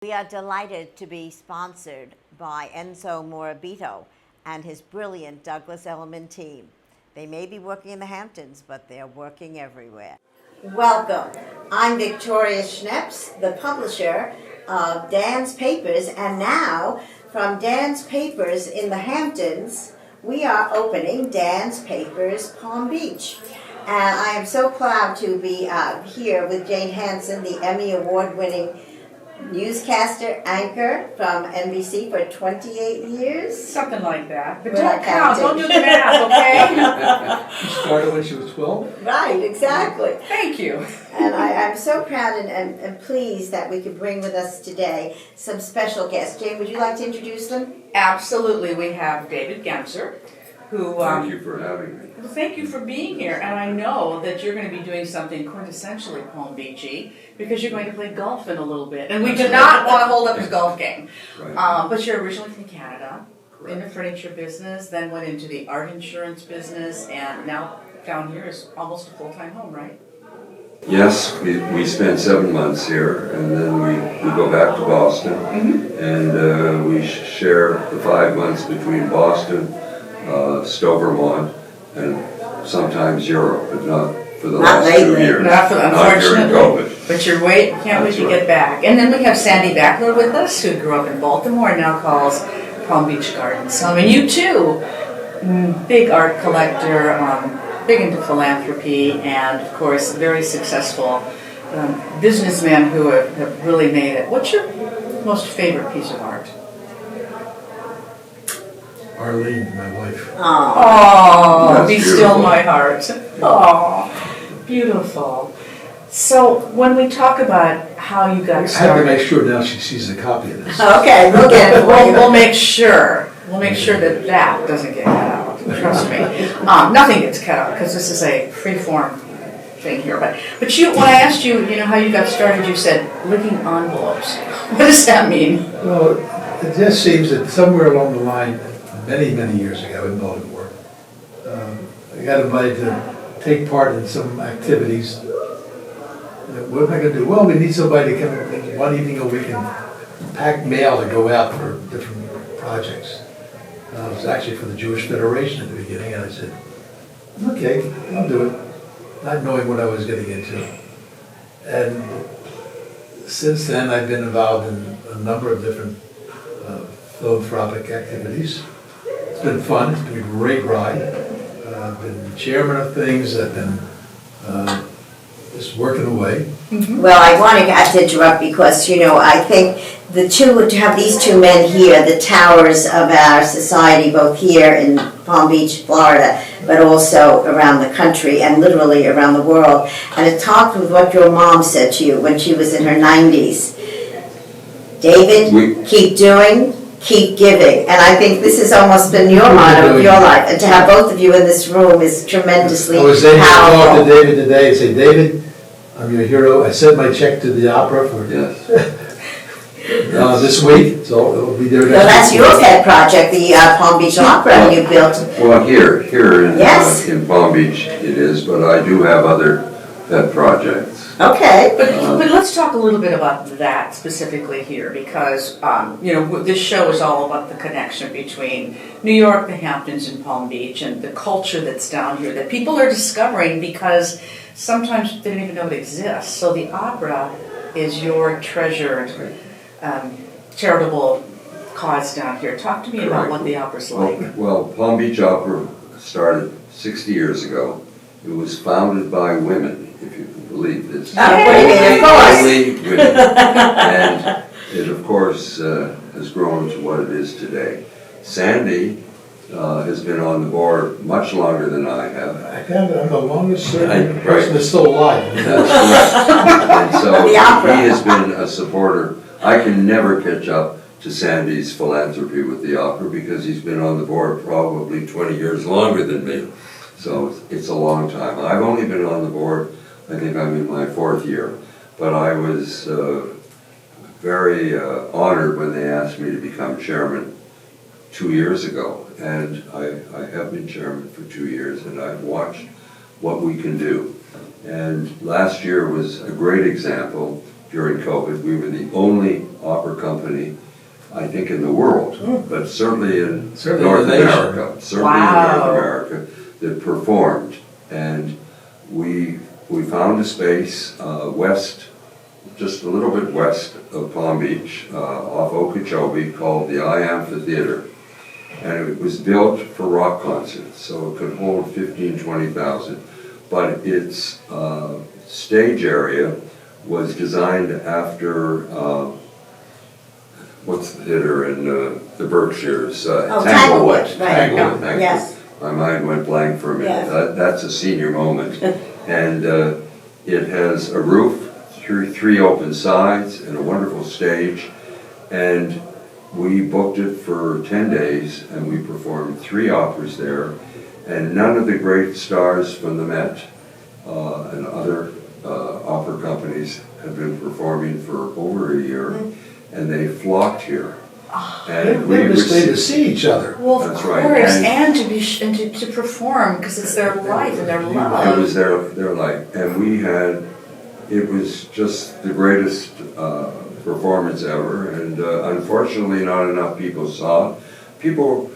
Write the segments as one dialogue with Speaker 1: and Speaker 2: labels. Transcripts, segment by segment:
Speaker 1: we are delighted to be sponsored by Enzo Morabito and his brilliant Douglas Elliman team. They may be working in the Hamptons, but they're working everywhere. Welcome. I'm Victoria Schneps, the publisher of Dan's Papers, and now from Dan's Papers in the Hamptons, we are opening Dan's Papers Palm Beach. And I am so proud to be here with Jane Hanson, the Emmy Award-winning newscaster anchor from NBC for 28 years.
Speaker 2: Something like that. But
Speaker 1: Well,
Speaker 2: don't count. Don't do the math, okay?
Speaker 3: She started when she was 12?
Speaker 1: Right, exactly.
Speaker 2: Thank you.
Speaker 1: And I'm so proud and pleased that we could bring with us today some special guests. Jane, would you like to introduce them?
Speaker 2: Absolutely. We have David Genser, who...
Speaker 4: Thank you for having me.
Speaker 2: Well, thank you for being here. And I know that you're going to be doing something quintessentially Palm Beachy because you're going to play golf in a little bit. And we do not want to hold up his golf game.
Speaker 4: Right.
Speaker 2: But you're originally from Canada,
Speaker 4: Correct.
Speaker 2: in the furniture business, then went into the art insurance business, and now down here is almost a full-time home, right?
Speaker 4: Yes, we spent 7 months here, and then we go back to Boston, and we share the 5 months between Boston, Stowe, Vermont, and sometimes Europe, but not for the
Speaker 1: Not
Speaker 4: last 2
Speaker 1: lately.
Speaker 4: years.
Speaker 2: Not during
Speaker 4: during COVID.
Speaker 2: But can't wait
Speaker 4: That's
Speaker 2: to
Speaker 4: right.
Speaker 2: get back. And then we have Sandy Baklor with us, who grew up in Baltimore and now calls Palm Beach Gardens home. And you too, big art collector, big into philanthropy, and of course very successful businessman who have really made it. What's your most favorite piece of art?
Speaker 3: Arlene, my wife.
Speaker 2: Oh,
Speaker 4: That's
Speaker 2: be
Speaker 4: beautiful.
Speaker 2: still my heart. Oh, beautiful. So when we talk about how you
Speaker 3: I
Speaker 2: got
Speaker 3: have to
Speaker 2: started,
Speaker 3: make sure now she sees a copy of this.
Speaker 1: Okay, we'll get it for you.
Speaker 2: we'll make sure that that doesn't get cut out. Trust me. Nothing gets cut out because this is a free-form thing here. But you, when I asked you, how you got started, you said licking envelopes. What does that mean?
Speaker 3: Well, it just seems that somewhere along the line, many, many years ago in Baltimore, I got invited to take part in some activities. What am I going to do? Well, we need somebody to come one evening a week and pack mail to go out for different projects. It was actually for the Jewish Federation at the beginning, and I said, okay, I'll do it, not knowing what I was getting into. And since then, I've been involved in a number of different philanthropic activities. It's been fun. It's been a great ride. I've been chairman of things. I've been just working away.
Speaker 1: Well, I want to interrupt because, I think to have these two men here, the towers of our society, both here in Palm Beach, Florida, but also around the country and literally around the world. And it talked with what your mom said to you when she was in her 90s. David, keep doing, keep giving. And I think this has almost been your motto of your life. And to have both of you in this room is tremendously
Speaker 3: I was able to talk
Speaker 1: powerful.
Speaker 3: to David today and say, David, I'm your hero. I sent my check to the opera for
Speaker 4: Yes.
Speaker 3: this week, so it'll be there next week.
Speaker 1: Well, that's your pet project, the Palm Beach Opera you built.
Speaker 4: Well, here
Speaker 1: Yes.
Speaker 4: in Palm Beach it is, but I do have other pet projects.
Speaker 1: Okay.
Speaker 2: But let's talk a little bit about that specifically here because, this show is all about the connection between New York, the Hamptons, and Palm Beach and the culture that's down here that people are discovering because sometimes they don't even know it exists. So the opera is your treasured charitable cause down here. Talk to me about
Speaker 4: Correct.
Speaker 2: what the opera's like.
Speaker 4: Well, Palm Beach Opera started 60 years ago. It was founded by women, if you can believe this.
Speaker 1: What do you mean, of course?
Speaker 4: Only women. And it, of course, has grown to what it is today. Sandy has been on the board much longer than I have.
Speaker 3: I'm the longest serving
Speaker 4: Right.
Speaker 3: person that's still alive.
Speaker 4: That's correct. And so
Speaker 1: The
Speaker 4: he
Speaker 1: opera.
Speaker 4: has been a supporter. I can never catch up to Sandy's philanthropy with the opera because he's been on the board probably 20 years longer than me. So it's a long time. I've only been on the board, I think I'm in my 4th year. But I was very honored when they asked me to become chairman 2 years ago. And I have been chairman for 2 years and I've watched what we can do. And last year was a great example during COVID. We were the only opera company, I think, in the world, but certainly in North America, that performed. And we found a space west, just a little bit west of Palm Beach, off Okeechobee, called the Amphitheater. And it was built for rock concerts, so it could hold 20,000. But its stage area was designed after, what's the theater in the Berkshires?
Speaker 1: Tanglewood, right.
Speaker 4: Tanglewood, thank you.
Speaker 1: Yes.
Speaker 4: My mind went blank for a minute.
Speaker 1: Yes.
Speaker 4: That's a senior moment. And it has a roof, three open sides, and a wonderful stage. And we booked it for 10 days, and we performed 3 operas there. And none of the great stars from the Met and other opera companies have been performing for over a year, and they flocked here. And
Speaker 3: They just need to see each other.
Speaker 2: Well, of
Speaker 4: That's
Speaker 2: course,
Speaker 4: right.
Speaker 2: and to perform, because it's their life and their
Speaker 4: It
Speaker 2: love.
Speaker 4: was their life, and it was just the greatest performance ever, and unfortunately not enough people saw it. People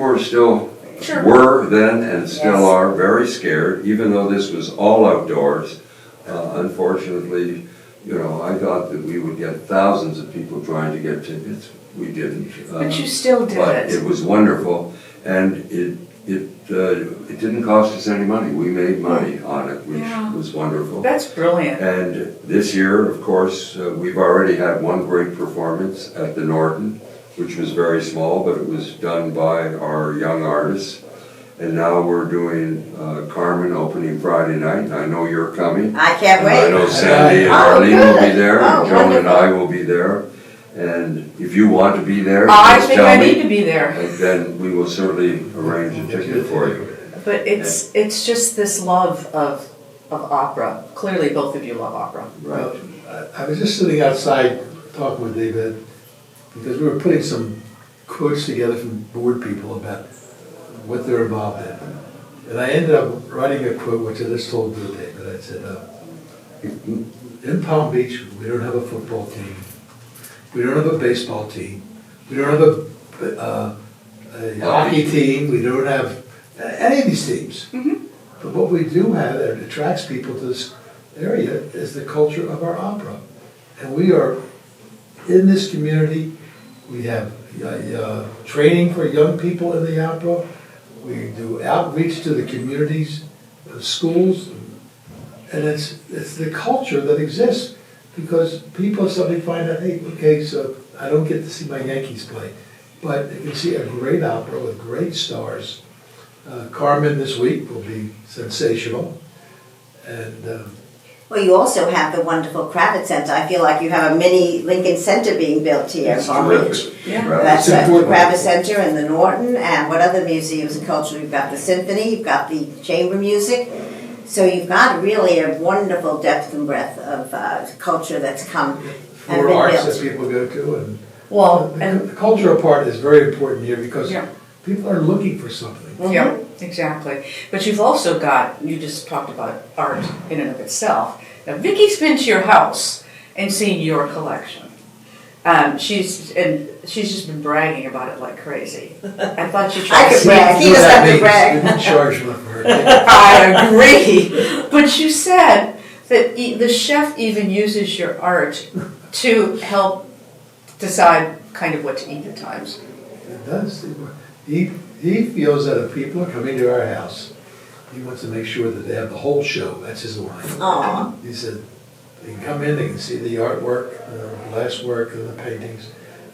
Speaker 4: are still,
Speaker 2: Sure.
Speaker 4: were then and still
Speaker 1: Yes.
Speaker 4: are very scared, even though this was all outdoors. Unfortunately, I thought that we would get thousands of people trying to get tickets. We didn't.
Speaker 2: But you still did
Speaker 4: But
Speaker 2: it.
Speaker 4: it was wonderful, and it didn't cost us any money. We made money on it, which
Speaker 2: Yeah.
Speaker 4: was wonderful.
Speaker 2: That's brilliant.
Speaker 4: And this year, of course, we've already had one great performance at the Norton, which was very small, but it was done by our young artists. And now we're doing Carmen opening Friday night, and I know you're coming.
Speaker 1: I can't
Speaker 4: I know
Speaker 1: wait.
Speaker 4: Sandy and
Speaker 1: Oh,
Speaker 4: Arlene will be
Speaker 1: good.
Speaker 4: there,
Speaker 1: Oh,
Speaker 4: and Joan and
Speaker 1: wonderful.
Speaker 4: I will be there. And if you want to be there,
Speaker 2: I
Speaker 4: just
Speaker 2: think
Speaker 4: tell
Speaker 2: I
Speaker 4: me.
Speaker 2: need to be there.
Speaker 4: And then we will certainly arrange a ticket for you.
Speaker 2: But it's just this love of opera. Clearly, both of you love opera.
Speaker 4: Right.
Speaker 3: Well, I was just sitting outside talking with David, because we were putting some quotes together from board people about what they're involved in. And I ended up writing a quote, which I just told David. I said, in Palm Beach, we don't have a football team. We don't have a baseball team. We don't have a hockey team. We don't have any of these teams. But what we do have that attracts people to this area is the culture of our opera. And we are in this community. We have training for young people in the opera. We do outreach to the communities, schools, and it's the culture that exists, because people suddenly find out, hey, okay, so I don't get to see my Yankees play, but you can see a great opera with great stars. Carmen this week will be sensational, and
Speaker 1: Well, you also have the wonderful Kravitz Center. I feel like you have a mini Lincoln Center being built here in
Speaker 4: It's
Speaker 1: Palm Beach.
Speaker 4: terrific.
Speaker 2: Yeah.
Speaker 4: Right.
Speaker 1: That's
Speaker 3: It's
Speaker 1: the
Speaker 3: important.
Speaker 1: Kravitz Center and the Norton, and what other museums and culture? You've got the symphony, you've got the chamber music. So you've got really a wonderful depth and breadth of culture that's come and
Speaker 3: for
Speaker 1: been
Speaker 3: arts
Speaker 1: built.
Speaker 3: that people go to, and
Speaker 2: Well,
Speaker 3: the
Speaker 2: and
Speaker 3: cultural part is very important here, because
Speaker 2: Yeah.
Speaker 3: people are looking for something.
Speaker 2: yeah, exactly. But you've also got, you just talked about art in and of itself. Now, Vicky's been to your house and seen your collection. She's just been bragging about it like crazy. I thought you
Speaker 1: I
Speaker 2: tried
Speaker 1: could
Speaker 2: to
Speaker 1: brag. He
Speaker 3: You know
Speaker 1: doesn't
Speaker 3: that
Speaker 1: have to
Speaker 3: means
Speaker 1: brag.
Speaker 3: We didn't charge enough for her.
Speaker 2: I agree. But you said that the chef even uses your art to help decide kind of what to eat at times.
Speaker 3: It does. He feels that if people are coming to our house, he wants to make sure that they have the whole show. That's his line.
Speaker 1: Aw.
Speaker 3: He said, they can come in, they can see the artwork, the glass work, and the paintings,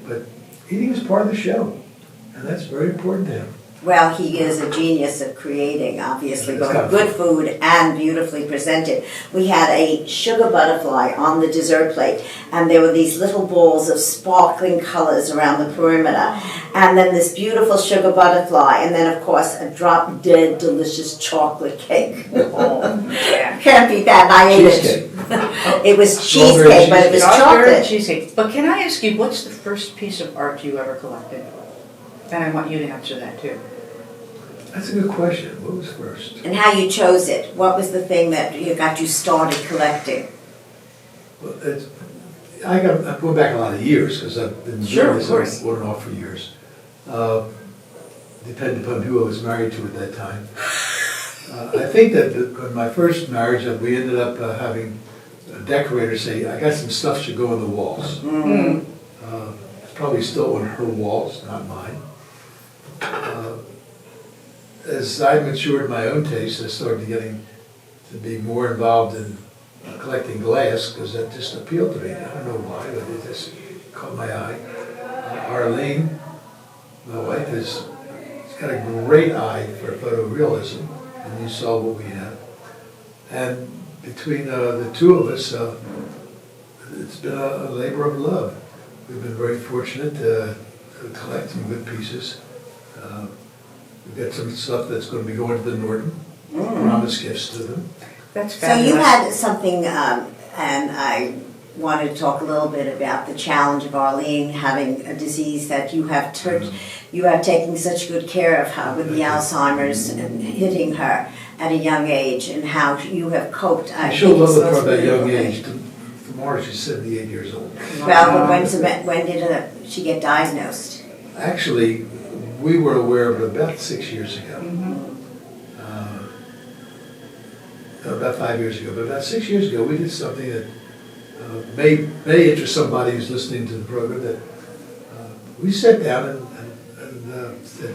Speaker 3: but eating is part of the show, and that's very important to him.
Speaker 1: Well, he is a genius of creating, obviously,
Speaker 3: It's
Speaker 1: both
Speaker 3: got
Speaker 1: good food and beautifully presented. We had a sugar butterfly on the dessert plate, and there were these little balls of sparkling colors around the perimeter, and then this beautiful sugar butterfly, and then, of course, a drop-dead delicious chocolate cake.
Speaker 2: Oh, yeah.
Speaker 1: Can't beat that, and I ate it.
Speaker 3: Cheesecake.
Speaker 1: It was
Speaker 3: Strawberry
Speaker 1: cheesecake, but it was
Speaker 2: Strawberry
Speaker 1: chocolate.
Speaker 2: cheesecake. But can I ask you, what's the first piece of art you ever collected? And I want you to answer that too.
Speaker 3: That's a good question. What was first?
Speaker 1: And how you chose it. What was the thing that got you started collecting?
Speaker 3: Well, I'm going back a lot of years, because I've been
Speaker 2: Sure,
Speaker 3: doing
Speaker 2: of
Speaker 3: this
Speaker 2: course.
Speaker 3: on and off for years. Depending upon who I was married to at that time. I think that in my first marriage, we ended up having a decorator say, I got some stuff should go on the walls. It's probably still on her walls, not mine. As I matured my own taste, I started getting to be more involved in collecting glass, because that just appealed to me. I don't know why, but it just caught my eye. Arlene, my wife, has got a great eye for photorealism, and you saw what we have. And between the two of us, it's been a labor of love. We've been very fortunate to collect some good pieces. We've got some stuff that's going to be going to the Norton, promise gifts to them.
Speaker 2: That's
Speaker 1: So
Speaker 2: fabulous.
Speaker 1: you had something, and I wanted to talk a little bit about the challenge of Arlene having a disease that you have taken such good care of her with the Alzheimer's and hitting her at a young age, and how you have coped. I
Speaker 3: She'll
Speaker 1: think
Speaker 3: love
Speaker 1: it's
Speaker 3: it from
Speaker 1: most
Speaker 3: that young
Speaker 1: beautiful.
Speaker 3: age. Tomorrow she's 78 years old.
Speaker 1: Well, but when did she get diagnosed?
Speaker 3: Actually, we were aware of it about 6 years ago. About 5 years ago, but about 6 years ago, we did something that may interest somebody who's listening to the program, that we sat down and said,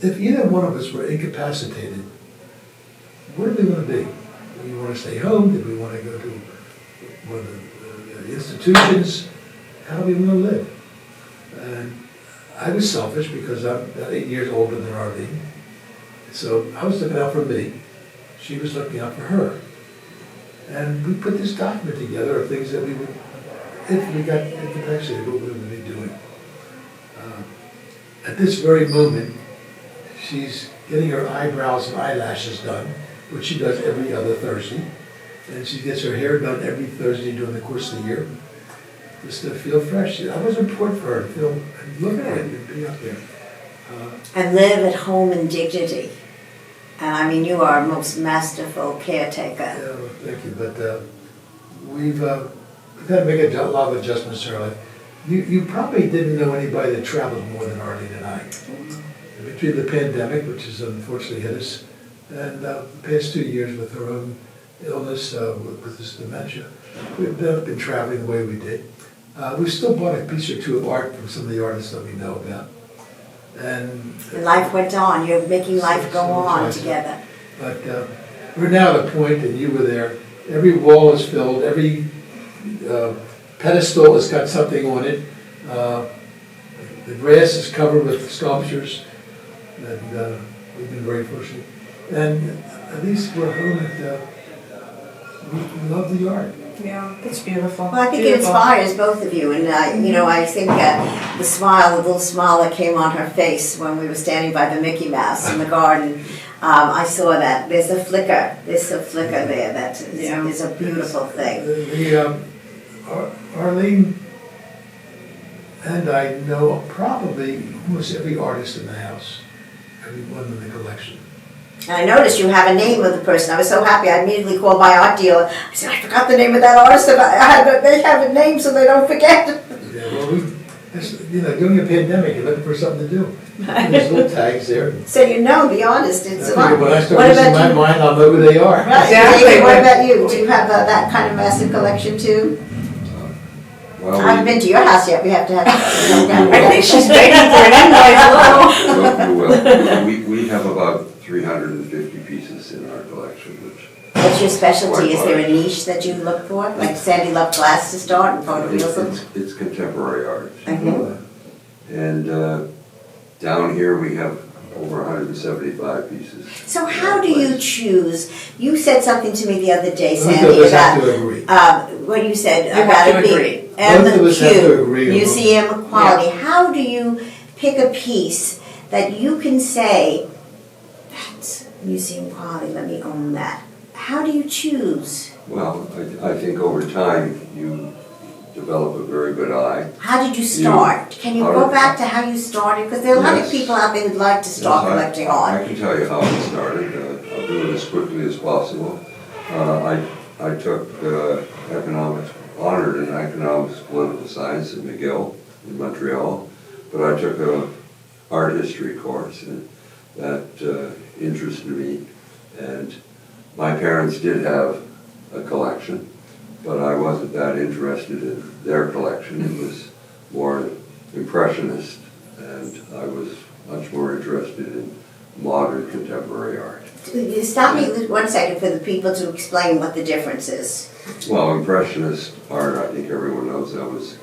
Speaker 3: if either one of us were incapacitated, where do we want to be? Do we want to stay home? Do we want to go to one of the institutions? How do we want to live? And I was selfish, because I'm about 8 years older than Arlene. So I was looking out for me. She was looking out for her. And we put this document together of things that we would, if we got incapacitated, what we would be doing. At this very moment, she's getting her eyebrows and eyelashes done, which she does every other Thursday. And she gets her hair done every Thursday during the course of the year, just to feel fresh. That was important for her, to feel and look good and be up there.
Speaker 1: And live at home in dignity. And I mean, you are a most masterful caretaker.
Speaker 3: Yeah, well, thank you, but we've had to make a lot of adjustments to our life. You probably didn't know anybody that traveled more than Arlene and I. Between the pandemic, which has unfortunately hit us, and the past 2 years with her own illness, with this dementia, we've never been traveling the way we did. We've still bought a piece or two of art from some of the artists that we know about. And
Speaker 1: Life went on. You're making life go on together.
Speaker 3: But we're now at a point, and you were there, every wall is filled, every pedestal has got something on it. The grass is covered with sculptures, and we've been very fortunate. And at least we're home, and we love the art.
Speaker 2: Yeah, that's beautiful.
Speaker 1: Well, I think
Speaker 2: Beautiful.
Speaker 1: it inspires both of you, and I think the little smile that came on her face when we were standing by the Mickey Mouse in the garden, I saw that. There's a flicker there that is a beautiful thing.
Speaker 3: Arlene and I know probably almost every artist in the house, every one in the collection.
Speaker 1: And I noticed you have a name of the person. I was so happy. I immediately called my art dealer. I said, I forgot the name of that artist. They have a name so they don't forget.
Speaker 3: Yeah, well, during a pandemic, you're looking for something to do. There's little tags there.
Speaker 1: So the artist.
Speaker 3: I
Speaker 1: It's
Speaker 3: figure when I
Speaker 1: What
Speaker 3: start using
Speaker 1: about
Speaker 3: my
Speaker 1: you?
Speaker 3: mind, I'll know who they are.
Speaker 1: Right.
Speaker 2: Exactly.
Speaker 1: David, what about you? Do you have that kind of massive collection too?
Speaker 4: Well,
Speaker 1: I haven't been to your house yet. We have to have.
Speaker 2: I think she's waiting for an invite.
Speaker 4: well, we will. We have about 350 pieces in our collection, which
Speaker 1: What's your specialty? Is there a
Speaker 4: Likewise.
Speaker 1: niche that you look for? Like Sandy loved glass to start and photorealism?
Speaker 4: it's contemporary art.
Speaker 1: Mhm.
Speaker 4: And down here we have over 175 pieces.
Speaker 1: So how do you choose? You said something to me the other day,
Speaker 3: Both of
Speaker 1: Sandy,
Speaker 3: us have
Speaker 1: about
Speaker 3: to agree.
Speaker 1: what you said
Speaker 2: You
Speaker 1: about
Speaker 2: have
Speaker 1: it
Speaker 2: to
Speaker 1: being
Speaker 2: agree.
Speaker 3: Both of us have to
Speaker 1: M&Q,
Speaker 3: agree on
Speaker 1: museum quality. How do you pick a piece that you can say, that's museum quality, let me own that? How do you choose?
Speaker 4: Well, I think over time you develop a very good eye.
Speaker 1: How did you start? Can you go back to how you started? Because there are a lot of
Speaker 4: Yes.
Speaker 1: people out there who'd like to start
Speaker 4: Yes,
Speaker 1: collecting
Speaker 4: I
Speaker 1: art.
Speaker 4: can tell you how it started. I'll do it as quickly as possible. I took economics honored in economics and political science at McGill in Montreal, but I took a art history course, and that interested me. And my parents did have a collection, but I wasn't that interested in their collection. It was more impressionist, and I was much more interested in modern contemporary art.
Speaker 1: Stop me 1 second for the people to explain what the difference is.
Speaker 4: Well, impressionist art, I think everyone knows that was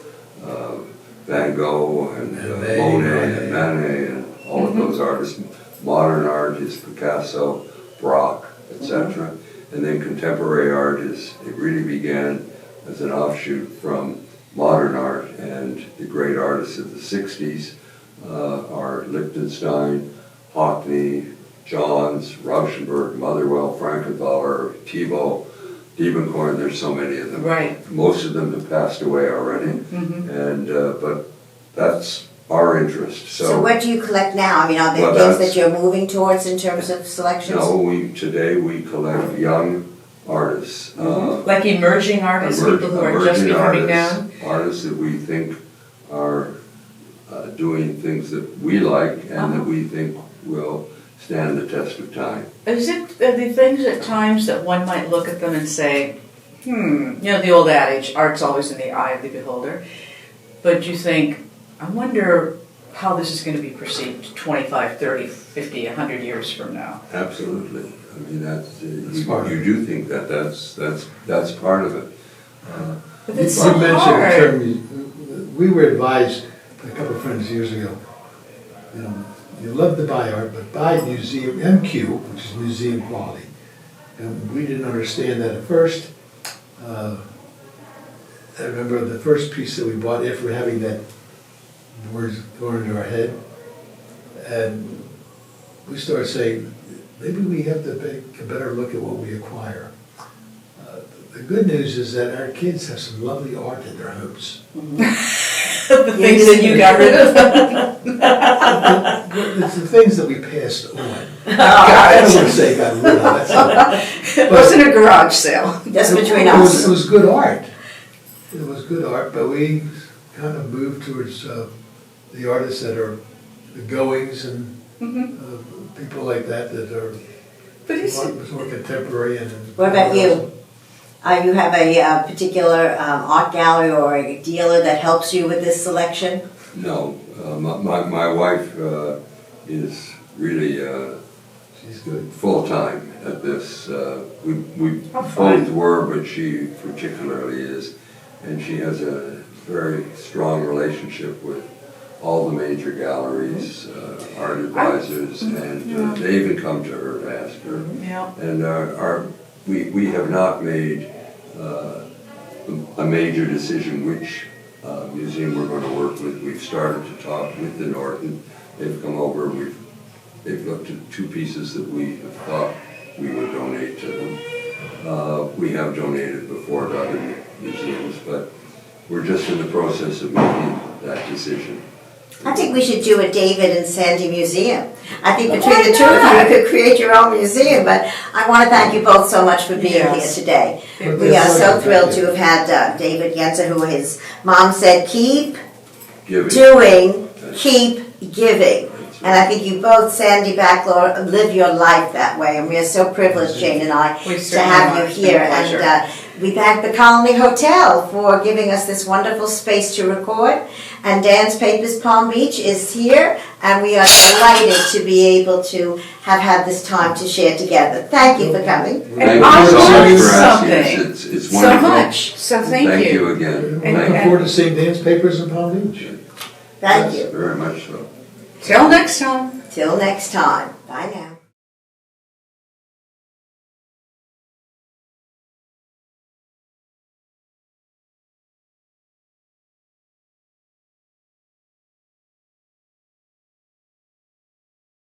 Speaker 4: Van Gogh and Monet and Manet and all of those artists. Modern art is Picasso, Braque, etc. And then contemporary art it really began as an offshoot from modern art, and the great artists of the 60s are Lichtenstein, Hockney, Johns, Rauschenberg, Motherwell, Frankenthaler, Thibault, Diebenkorn. There's so many of them.
Speaker 2: Right.
Speaker 4: Most of them have passed away already, and but that's our interest.
Speaker 1: So what do you collect now? I mean, are there things that you're moving towards in terms of selections?
Speaker 4: No, today we collect young artists.
Speaker 2: Like emerging artists, people who are just becoming known?
Speaker 4: Artists that we think are doing things that we like and that we think will stand the test of time.
Speaker 2: Are the things at times that one might look at them and say, the old adage, art's always in the eye of the beholder, but you think, I wonder how this is going to be perceived 25, 30, 50, 100 years from now.
Speaker 4: Absolutely. I mean, you do think that's part of it.
Speaker 2: But it's so
Speaker 3: You mentioned
Speaker 2: hard.
Speaker 3: the term, we were advised by a couple of friends years ago, you love to buy art, but buy museum, MQ, which is museum quality. And we didn't understand that at first. I remember the first piece that we bought after having that words going into our head, and we started saying, maybe we have to take a better look at what we acquire. The good news is that our kids have some lovely art in their homes.
Speaker 2: The things that you got rid of.
Speaker 3: It's the things that we passed on.
Speaker 2: I
Speaker 3: don't want to say got rid of.
Speaker 2: It wasn't a garage sale.
Speaker 1: Just between
Speaker 3: It
Speaker 1: us.
Speaker 3: was good art. It was good art, but we kind of moved towards the artists that are the goings and people like that are more contemporary.
Speaker 1: What about you? You have a particular art gallery or a dealer that helps you with this selection?
Speaker 4: No, my wife is really
Speaker 3: She's good.
Speaker 4: full-time at this. We both were, but she particularly is. And she has a very strong relationship with all the major galleries, art advisors, and they even come to her to ask her.
Speaker 2: Yeah.
Speaker 4: And we have not made a major decision which museum we're going to work with. We've started to talk with the Norton. They've come over. They've looked at two pieces that we have thought we would donate to them. We have donated before to other museums, but we're just in the process of making that decision.
Speaker 1: I think we should do a David and Sandy museum. I think between the two of you could create your own museum, but I want to thank you both so much for being here today. We are so thrilled to have had David Genser, who his mom said, keep doing, keep giving. And I think you both, Sandy Baklor, live your life that way. And we are so privileged, Jane and I, to have you here. And we thank the Colony Hotel for giving us this wonderful space to record. And Dan's Papers Palm Beach is here. And we are delighted to be able to have had this time to share together. Thank you for coming.
Speaker 4: Thank you so much for asking us. It's wonderful.
Speaker 2: So much. So thank you.
Speaker 4: Thank you again.
Speaker 3: We're looking forward to seeing Dan's Papers in Palm Beach.
Speaker 1: Thank you.
Speaker 4: Very much so.
Speaker 2: Till next time.
Speaker 1: Till next time. Bye now.